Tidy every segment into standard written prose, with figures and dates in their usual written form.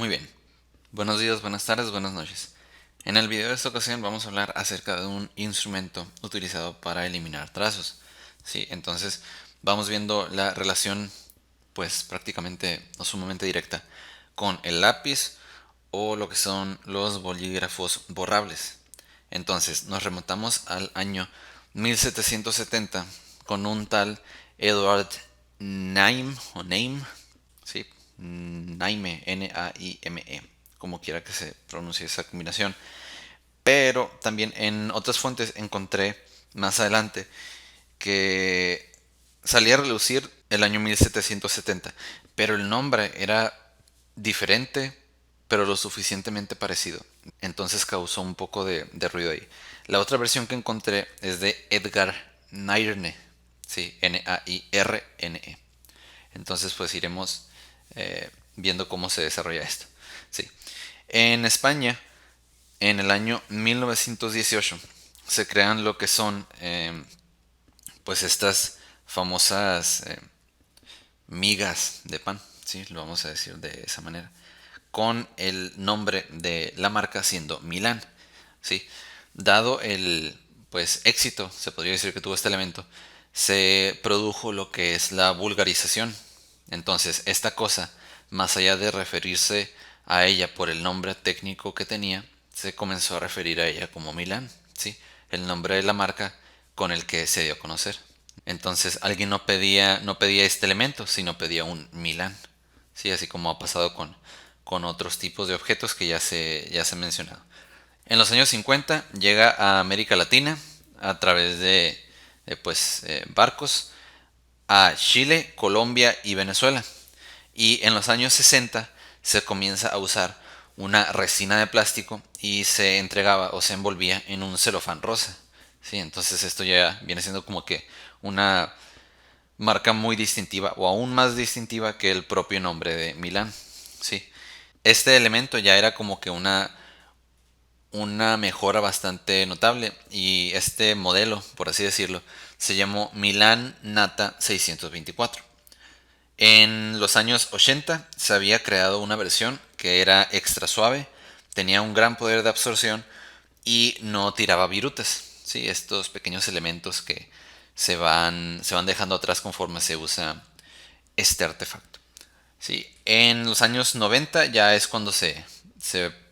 Muy bien. Buenos días, buenas tardes, buenas noches. En el video de esta ocasión vamos a hablar acerca de un instrumento utilizado para eliminar trazos. Sí, entonces vamos viendo la relación pues prácticamente o sumamente directa con el lápiz o lo que son los bolígrafos borrables. Entonces nos remontamos al año 1770 con un tal Edward Naime, ¿sí? Naime, Naime, como quiera que se pronuncie esa combinación. Pero también en otras fuentes encontré más adelante que salía a relucir el año 1770, pero el nombre era diferente, pero lo suficientemente parecido. Entonces causó un poco de ruido ahí. La otra versión que encontré es de Edgar Nairne, sí, Nairne. Entonces pues iremos viendo cómo se desarrolla esto. Sí. En España, en el año 1918, se crean lo que son pues estas famosas migas de pan, ¿sí? Lo vamos a decir de esa manera, con el nombre de la marca siendo Milán, ¿sí? Dado el pues éxito, se podría decir que tuvo este elemento, se produjo lo que es la vulgarización. Entonces, esta cosa, más allá de referirse a ella por el nombre técnico que tenía, se comenzó a referir a ella como Milán, ¿sí? El nombre de la marca con el que se dio a conocer. Entonces alguien no pedía este elemento, sino pedía un Milán. Sí, así como ha pasado con otros tipos de objetos que ya se han mencionado. En los años 50 llega a América Latina a través de barcos a Chile, Colombia y Venezuela. Y en los años 60 se comienza a usar una resina de plástico y se entregaba o se envolvía en un celofán rosa. Sí, entonces esto ya viene siendo como que una marca muy distintiva o aún más distintiva que el propio nombre de Milán. Sí. Este elemento ya era como que una mejora bastante notable y este modelo, por así decirlo, se llamó Milan Nata 624. En los años 80 se había creado una versión que era extra suave, tenía un gran poder de absorción y no tiraba virutas. Sí, estos pequeños elementos que se van dejando atrás conforme se usa este artefacto. Sí, en los años 90 ya es cuando se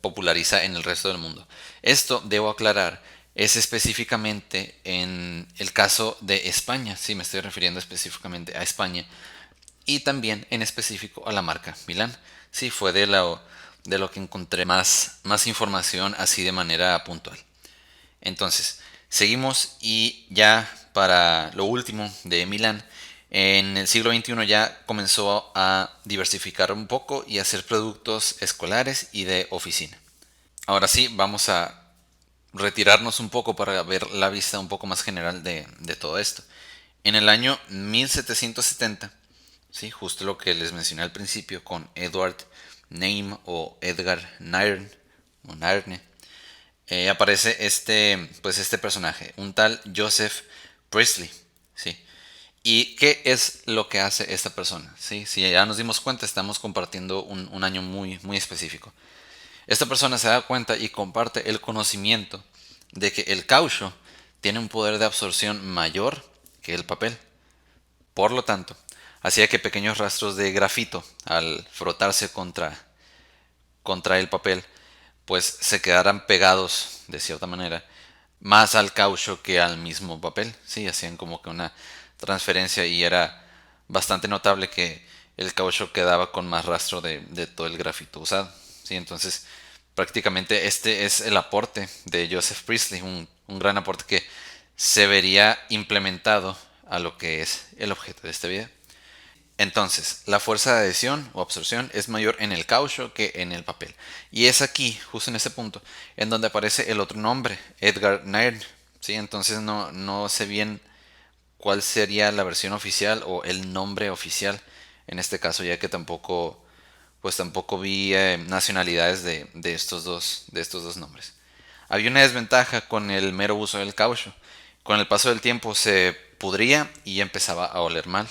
populariza en el resto del mundo. Esto, debo aclarar, es específicamente en el caso de España. Sí, me estoy refiriendo específicamente a España y también en específico a la marca Milán. Sí, fue de lo que encontré más información así de manera puntual. Entonces, seguimos y ya para lo último de Milán, en el siglo XXI ya comenzó a diversificar un poco y a hacer productos escolares y de oficina. Ahora sí, vamos a retirarnos un poco para ver la vista un poco más general de todo esto. En el año 1770, ¿sí? Justo lo que les mencioné al principio con Edward Naim o Edgar Nairne, aparece este personaje, un tal Joseph Priestley, ¿sí? ¿Y qué es lo que hace esta persona? ¿Sí? Si ya nos dimos cuenta, estamos compartiendo un año muy, muy específico. Esta persona se da cuenta y comparte el conocimiento de que el caucho tiene un poder de absorción mayor que el papel. Por lo tanto, hacía que pequeños rastros de grafito, al frotarse contra el papel, pues se quedaran pegados de cierta manera más al caucho que al mismo papel. Sí, hacían como que una transferencia y era bastante notable que el caucho quedaba con más rastro de todo el grafito usado. Sí, entonces prácticamente este es el aporte de Joseph Priestley, un gran aporte que se vería implementado a lo que es el objeto de este video. Entonces, la fuerza de adhesión o absorción es mayor en el caucho que en el papel. Y es aquí, justo en este punto, en donde aparece el otro nombre, Edgar Nairn. ¿Sí? Entonces no sé bien cuál sería la versión oficial o el nombre oficial en este caso, ya que tampoco vi nacionalidades de estos dos nombres. Había una desventaja con el mero uso del caucho. Con el paso del tiempo se pudría y empezaba a oler mal.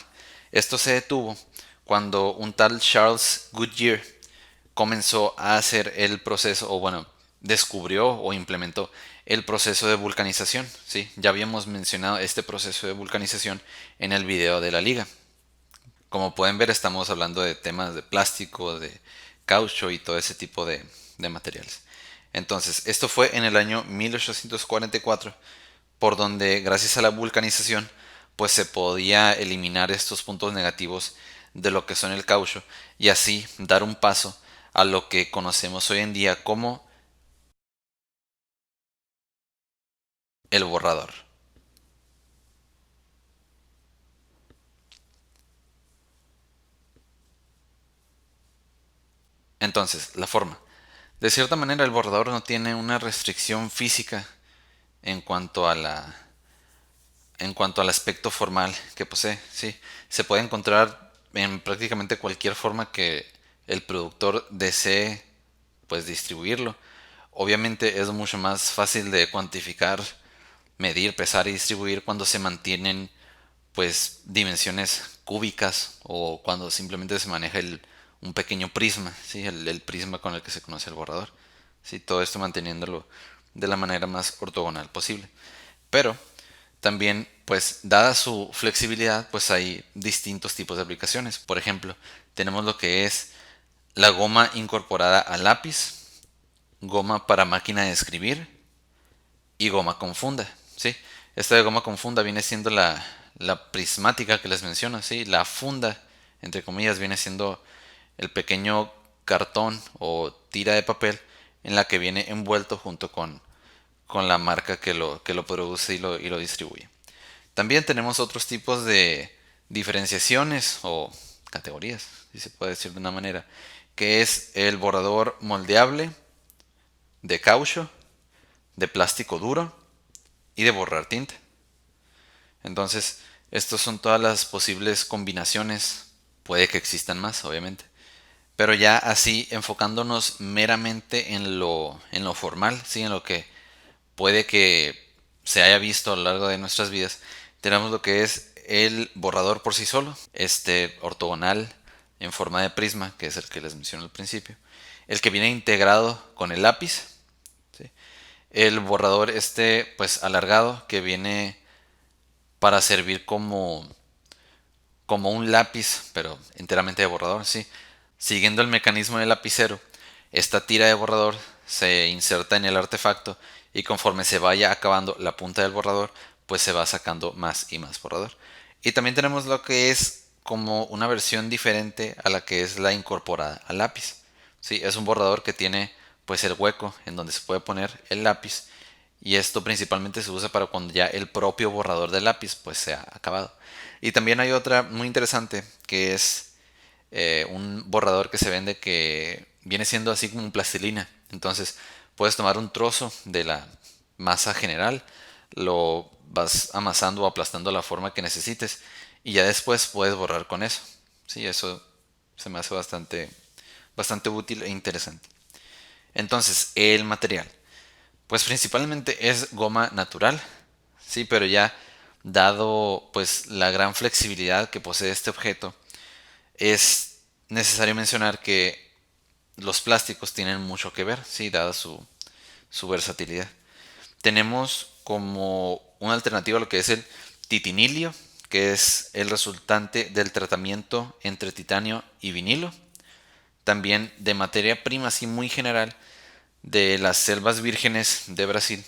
Esto se detuvo cuando un tal Charles Goodyear comenzó a hacer el proceso, o bueno, descubrió o implementó el proceso de vulcanización. ¿Sí? Ya habíamos mencionado este proceso de vulcanización en el video de la liga. Como pueden ver, estamos hablando de temas de plástico, de caucho y todo ese tipo de materiales. Entonces, esto fue en el año 1844, por donde gracias a la vulcanización, pues se podía eliminar estos puntos negativos de lo que son el caucho y así dar un paso a lo que conocemos hoy en día como el borrador. Entonces, la forma. De cierta manera, el borrador no tiene una restricción física en cuanto a en cuanto al aspecto formal que posee. Sí, se puede encontrar en prácticamente cualquier forma que el productor desee, pues, distribuirlo. Obviamente es mucho más fácil de cuantificar, medir, pesar y distribuir cuando se mantienen, pues, dimensiones cúbicas o cuando simplemente se maneja un pequeño prisma, ¿sí? El prisma con el que se conoce el borrador. ¿Sí? Todo esto manteniéndolo de la manera más ortogonal posible. Pero también, pues, dada su flexibilidad, pues hay distintos tipos de aplicaciones. Por ejemplo, tenemos lo que es la goma incorporada al lápiz, goma para máquina de escribir y goma con funda, ¿sí? Esta de goma con funda viene siendo la prismática que les menciono, ¿sí? La funda, entre comillas, viene siendo el pequeño cartón o tira de papel en la que viene envuelto junto con la marca que lo produce y lo distribuye. También tenemos otros tipos de diferenciaciones o categorías, si se puede decir de una manera, que es el borrador moldeable, de caucho, de plástico duro y de borrar tinta. Entonces, estas son todas las posibles combinaciones. Puede que existan más, obviamente. Pero ya así, enfocándonos meramente en lo formal, ¿sí? En lo que puede que se haya visto a lo largo de nuestras vidas, tenemos lo que es el borrador por sí solo, este ortogonal en forma de prisma, que es el que les mencioné al principio, el que viene integrado con el lápiz, ¿sí? El borrador este pues alargado que viene para servir como un lápiz, pero enteramente de borrador, ¿sí? Siguiendo el mecanismo del lapicero, esta tira de borrador se inserta en el artefacto y conforme se vaya acabando la punta del borrador, pues se va sacando más y más borrador. Y también tenemos lo que es como una versión diferente a la que es la incorporada al lápiz. Sí, es un borrador que tiene pues el hueco en donde se puede poner el lápiz y esto principalmente se usa para cuando ya el propio borrador del lápiz pues se ha acabado. Y también hay otra muy interesante que es un borrador que se vende que viene siendo así como un plastilina. Entonces puedes tomar un trozo de la masa general, lo vas amasando o aplastando la forma que necesites y ya después puedes borrar con eso. Sí, eso se me hace bastante útil e interesante. Entonces, el material. Pues principalmente es goma natural, sí, pero ya dado pues la gran flexibilidad que posee este objeto, es necesario mencionar que los plásticos tienen mucho que ver, sí, dada su versatilidad. Tenemos como una alternativa lo que es el titinilio, que es el resultante del tratamiento entre titanio y vinilo. También de materia prima, así muy general, de las selvas vírgenes de Brasil,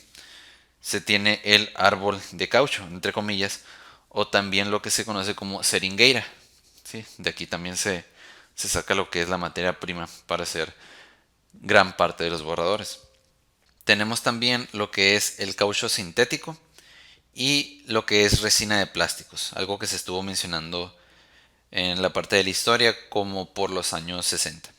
se tiene el árbol de caucho, entre comillas, o también lo que se conoce como seringueira. ¿Sí? De aquí también se saca lo que es la materia prima para hacer gran parte de los borradores. Tenemos también lo que es el caucho sintético y lo que es resina de plásticos, algo que se estuvo mencionando en la parte de la historia como por los años 60.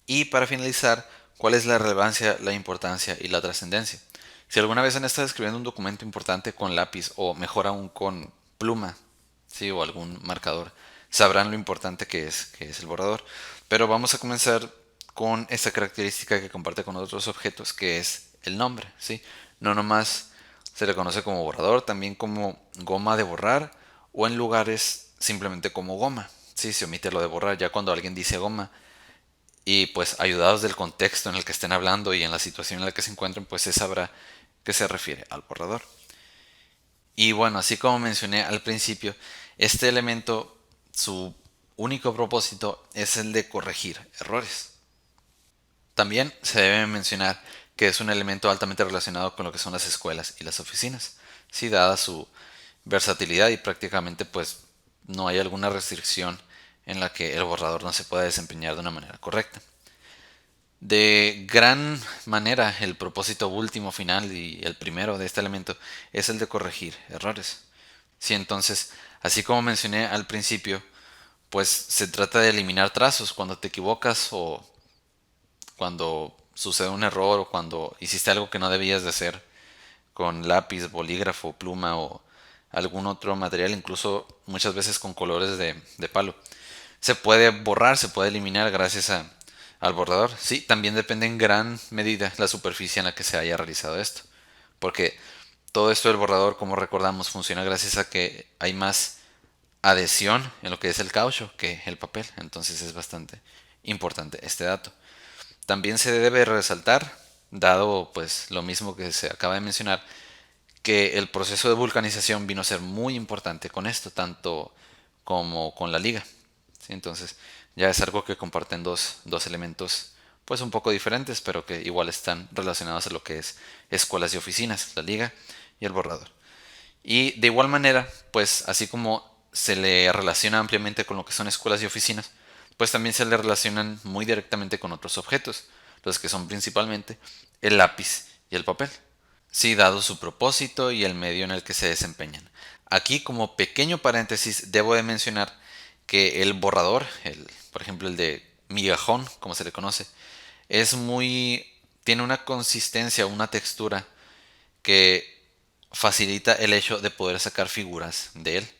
Y para finalizar, ¿cuál es la relevancia, la importancia y la trascendencia? Si alguna vez han estado escribiendo un documento importante con lápiz o mejor aún con pluma, ¿sí? O algún marcador, sabrán lo importante que es el borrador. Pero vamos a comenzar con esta característica que comparte con otros objetos, que es el nombre, ¿sí? No nomás se le conoce como borrador, también como goma de borrar o en lugares simplemente como goma. Sí, se omite lo de borrar. Ya cuando alguien dice goma, y pues ayudados del contexto en el que estén hablando y en la situación en la que se encuentren, pues se sabrá que se refiere al borrador. Y bueno, así como mencioné al principio, este elemento, su único propósito es el de corregir errores. También se debe mencionar que es un elemento altamente relacionado con lo que son las escuelas y las oficinas, sí, dada su versatilidad y prácticamente pues no hay alguna restricción en la que el borrador no se pueda desempeñar de una manera correcta. De gran manera, el propósito último, final y el primero de este elemento es el de corregir errores. Sí, entonces, así como mencioné al principio, pues se trata de eliminar trazos cuando te equivocas o cuando sucede un error o cuando hiciste algo que no debías de hacer con lápiz, bolígrafo, pluma o algún otro material, incluso muchas veces con colores de palo. Se puede borrar, se puede eliminar gracias al borrador. Sí, también depende en gran medida la superficie en la que se haya realizado esto. Porque todo esto del borrador, como recordamos, funciona gracias a que hay más adhesión en lo que es el caucho que el papel. Entonces es bastante importante este dato. También se debe resaltar, dado pues lo mismo que se acaba de mencionar, que el proceso de vulcanización vino a ser muy importante con esto, tanto como con la liga. ¿Sí? Entonces ya es algo que comparten dos elementos pues un poco diferentes, pero que igual están relacionados a lo que es escuelas y oficinas, la liga y el borrador. Y de igual manera, pues así como se le relaciona ampliamente con lo que son escuelas y oficinas, pues también se le relacionan muy directamente con otros objetos, los que son principalmente el lápiz y el papel. Sí, dado su propósito y el medio en el que se desempeñan. Aquí, como pequeño paréntesis, debo de mencionar que el borrador, por ejemplo el de migajón, como se le conoce, es muy, tiene una consistencia, una textura que facilita el hecho de poder sacar figuras de él.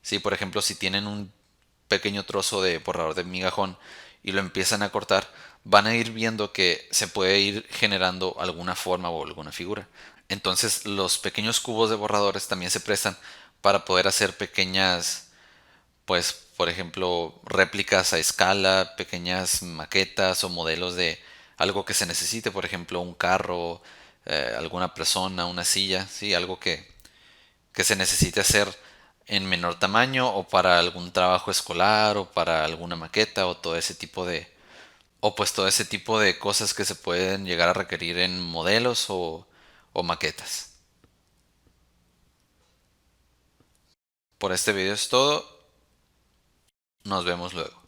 Sí, por ejemplo, si tienen un pequeño trozo de borrador de migajón y lo empiezan a cortar, van a ir viendo que se puede ir generando alguna forma o alguna figura. Entonces, los pequeños cubos de borradores también se prestan para poder hacer pequeñas, pues, por ejemplo, réplicas a escala, pequeñas maquetas o modelos de algo que se necesite, por ejemplo, un carro, alguna persona, una silla, sí, algo que se necesite hacer en menor tamaño o para algún trabajo escolar o para alguna maqueta o todo ese tipo de o pues todo ese tipo de cosas que se pueden llegar a requerir en modelos o maquetas. Por este video es todo. Nos vemos luego.